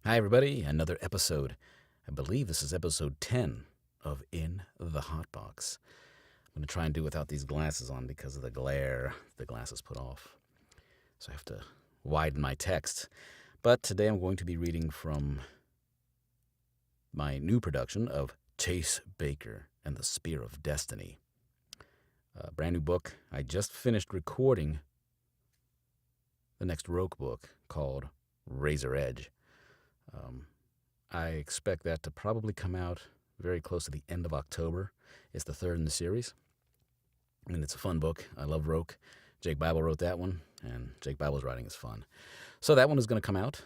Hi, everybody. Another episode. I believe this is episode 10 of In the Hot Box. I'm going to try and do without these glasses on because of the glare the glasses put off. So I have to widen my text. But today I'm going to be reading from my new production of Chase Baker and the Spear of Destiny. A brand new book. I just finished recording the next Roke book called Razor Edge. I expect that to probably come out very close to the end of October. It's the third in the series, and it's a fun book. I love Roke. Jake Bible wrote that one, and Jake Bible's writing is fun. So that one is going to come out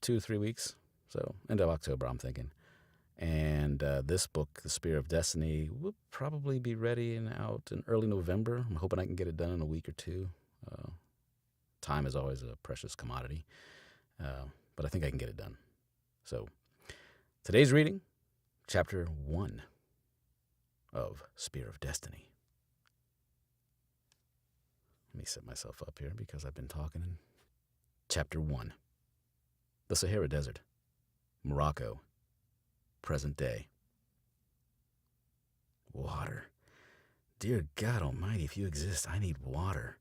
2-3 weeks, so end of October, I'm thinking. And this book, The Spear of Destiny, will probably be ready and out in early November. I'm hoping I can get it done in a week or two. Time is always a precious commodity, but I think I can get it done. So today's reading, Chapter 1 of Spear of Destiny. Let me set myself up here because I've been talking. Chapter 1. The Sahara Desert, Morocco, present day. Water. Dear God Almighty, if you exist, I need water.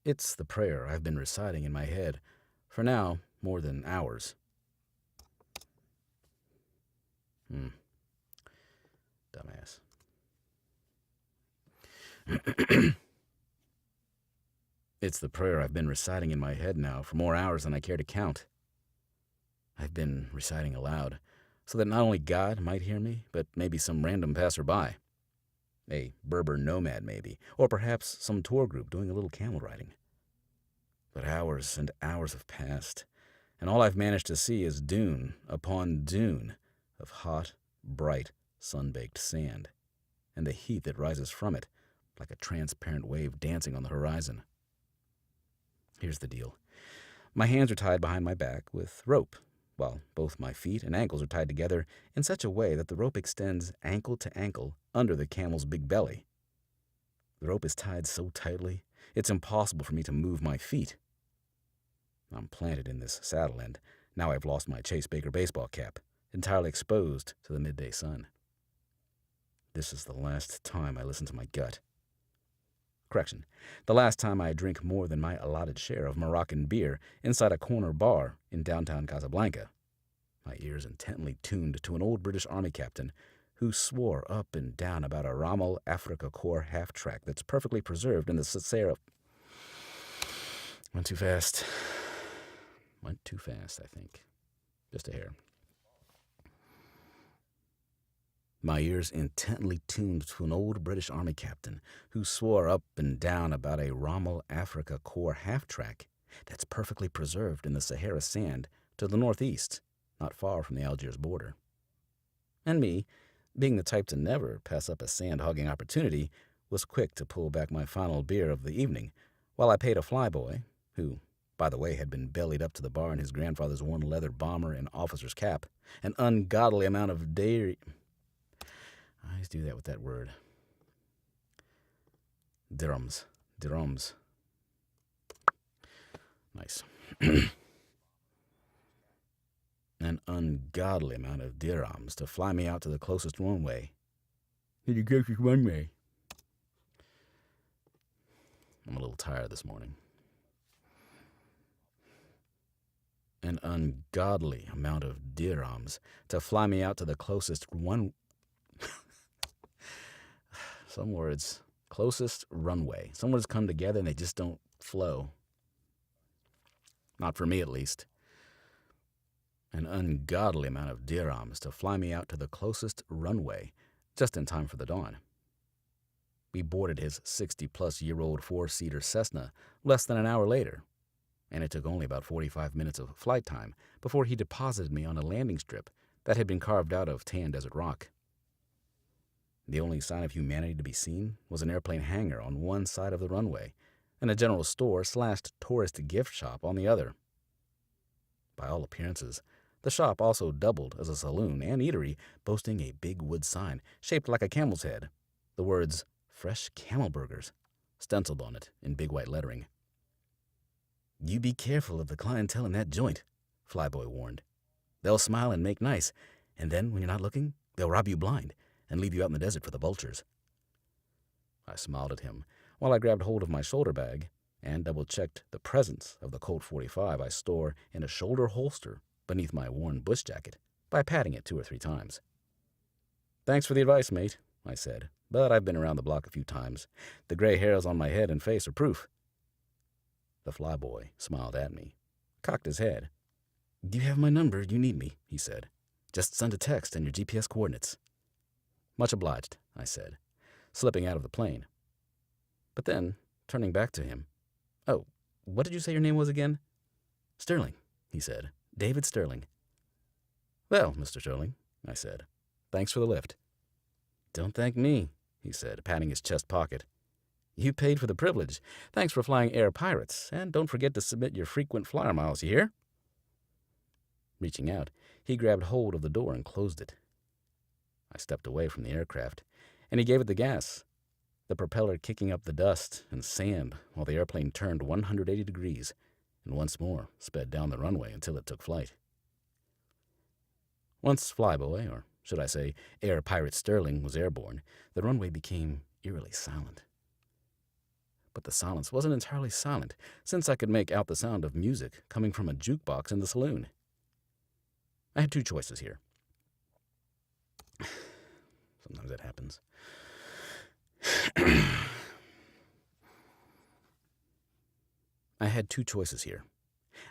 It's the prayer I've been reciting in my head for now more than hours. Dumbass. It's the prayer I've been reciting in my head now for more hours than I care to count. I've been reciting aloud so that not only God might hear me, but maybe some random passerby. A Berber nomad, maybe, or perhaps some tour group doing a little camel riding. But hours and hours have passed, and all I've managed to see is dune upon dune of hot, bright, sun-baked sand, and the heat that rises from it like a transparent wave dancing on the horizon. Here's the deal. My hands are tied behind my back with rope, while both my feet and ankles are tied together in such a way that the rope extends ankle to ankle under the camel's big belly. The rope is tied so tightly, it's impossible for me to move my feet. I'm planted in this saddle, and now I've lost my Chase Baker baseball cap, entirely exposed to the midday sun. This is the last time I listen to my gut. Correction, the last time I drink more than my allotted share of Moroccan beer inside a corner bar in downtown Casablanca. My ears intently tuned to an old British Army captain who swore up and down about a Rommel Africa Corps half-track that's perfectly preserved in the Sahara. Went too fast, I think. Just a hair. My ears intently tuned to an old British Army captain who swore up and down about a Rommel Africa Corps half-track that's perfectly preserved in the Sahara sand to the northeast, not far from the Algiers border. And me, being the type to never pass up a sand-hogging opportunity, was quick to pull back my final beer of the evening, while I paid a flyboy, who, by the way, had been bellied up to the bar in his grandfather's worn leather bomber and officer's cap, an ungodly amount of dairy. I always do that with that word. Dirhams. Nice. An ungodly amount of dirhams to fly me out to the closest runway. The closest runway. I'm a little tired this morning. An ungodly amount of dirhams to fly me out to the closest Some words, closest runway. Some words come together and they just don't flow. Not for me, at least. An ungodly amount of dirhams to fly me out to the closest runway, just in time for the dawn. We boarded his 60-plus-year-old four-seater Cessna less than an hour later, and it took only about 45 minutes of flight time before he deposited me on a landing strip that had been carved out of tan desert rock. The only sign of humanity to be seen was an airplane hangar on one side of the runway and a general store/tourist gift shop on the other. By all appearances, the shop also doubled as a saloon and eatery, boasting a big wood sign shaped like a camel's head, the words "Fresh Camel Burgers" stenciled on it in big white lettering. "You be careful of the clientele in that joint. Flyboy warned. "They'll smile and make nice, and then, when you're not looking, they'll rob you blind and leave you out in the desert for the vultures." I smiled at him while I grabbed hold of my shoulder bag and double-checked the presence of the Colt 45 I store in a shoulder holster beneath my worn bush jacket by patting it 2 or 3 times. "Thanks for the advice, mate," I said, "but I've been around the block a few times. The gray hairs on my head and face are proof." The flyboy smiled at me, cocked his head. "Do you have my number? You need me," he said. "Just send a text and your GPS coordinates." "Much obliged," I said, slipping out of the plane. But then, turning back to him, "Oh, what did you say your name was again?" "Sterling," he said. "David Sterling." "Well, Mr. Sterling," I said, "thanks for the lift." "Don't thank me," he said, patting his chest pocket. "You paid for the privilege. Thanks for flying Air Pirates, and don't forget to submit your frequent flyer miles, you hear?" Reaching out, he grabbed hold of the door and closed it. I stepped away from the aircraft, and he gave it the gas, the propeller kicking up the dust and sand while the airplane turned 180 degrees and once more sped down the runway until it took flight. Once Flyboy, or should I say Air Pirate Sterling, was airborne, the runway became eerily silent. But the silence wasn't entirely silent, since I could make out the sound of music coming from a jukebox in the saloon. I had 2 choices here. Sometimes that happens. I had 2 choices here.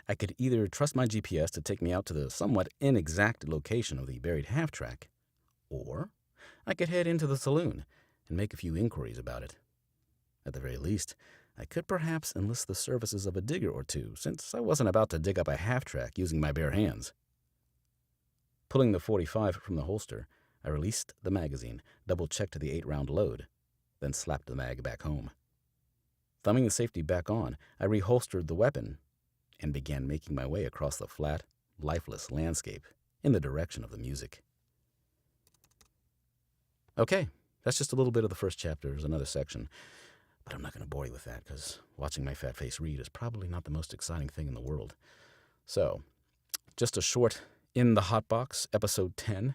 I could either trust my GPS to take me out to the somewhat inexact location of the buried half-track, or I could head into the saloon and make a few inquiries about it. At the very least, I could perhaps enlist the services of a digger or 2, since I wasn't about to dig up a half-track using my bare hands. Pulling the 45 from the holster, I released the magazine, double-checked the 8-round load, then slapped the mag back home. Thumbing the safety back on, I reholstered the weapon and began making my way across the flat, lifeless landscape in the direction of the music. Okay, that's just a little bit of the first chapter. There's another section, but I'm not going to bore you with that because watching my fat face read is probably not the most exciting thing in the world. So, just a short In the Hot Box, episode 10,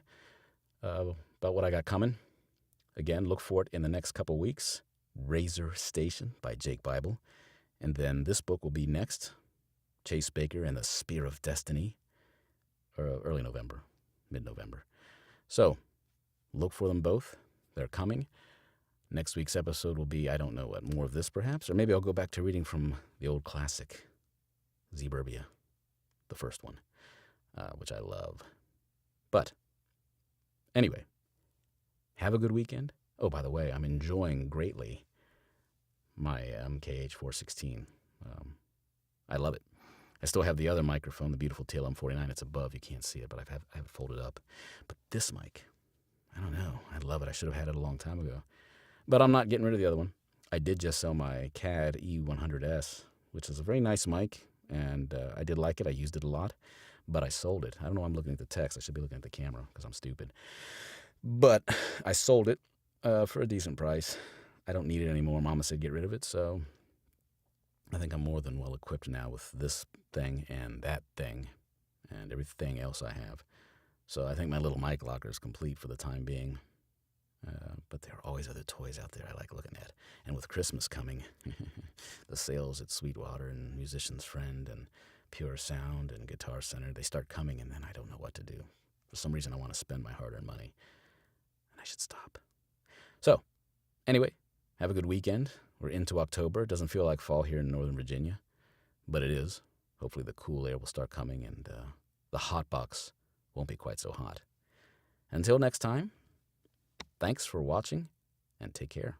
about what I got coming. Again, look for it in the next couple weeks. Razor Station by Jake Bible. And then this book will be next, Chase Baker and the Spear of Destiny, early November, mid-November. So, look for them both. They're coming. Next week's episode will be, I don't know what, more of this perhaps? Or maybe I'll go back to reading from the old classic, Zeburbia, the first one, which I love. But, anyway, have a good weekend. Oh, by the way, I'm enjoying greatly my MKH 416. I love it. I still have the other microphone, the beautiful TLM49. It's above. You can't see it, but I have it folded up. But this mic, I don't know. I love it. I should have had it a long time ago. But I'm not getting rid of the other one. I did just sell my CAD E100S, which is a very nice mic, and I did like it. I used it a lot, but I sold it. I don't know why I'm looking at the text. I should be looking at the camera because I'm stupid. But I sold it for a decent price. I don't need it anymore. Mama said get rid of it, so I think I'm more than well equipped now with this thing and that thing and everything else I have. So I think my little mic locker is complete for the time being. But there are always other toys out there I like looking at. And with Christmas coming, the sales at Sweetwater and Musician's Friend and Pure Sound and Guitar Center, they start coming, and then I don't know what to do. For some reason, I want to spend my hard-earned money, and I should stop. So, anyway, have a good weekend. We're into October. It doesn't feel like fall here in Northern Virginia, but it is. Hopefully the cool air will start coming, and the hot box won't be quite so hot. Until next time, thanks for watching, and take care.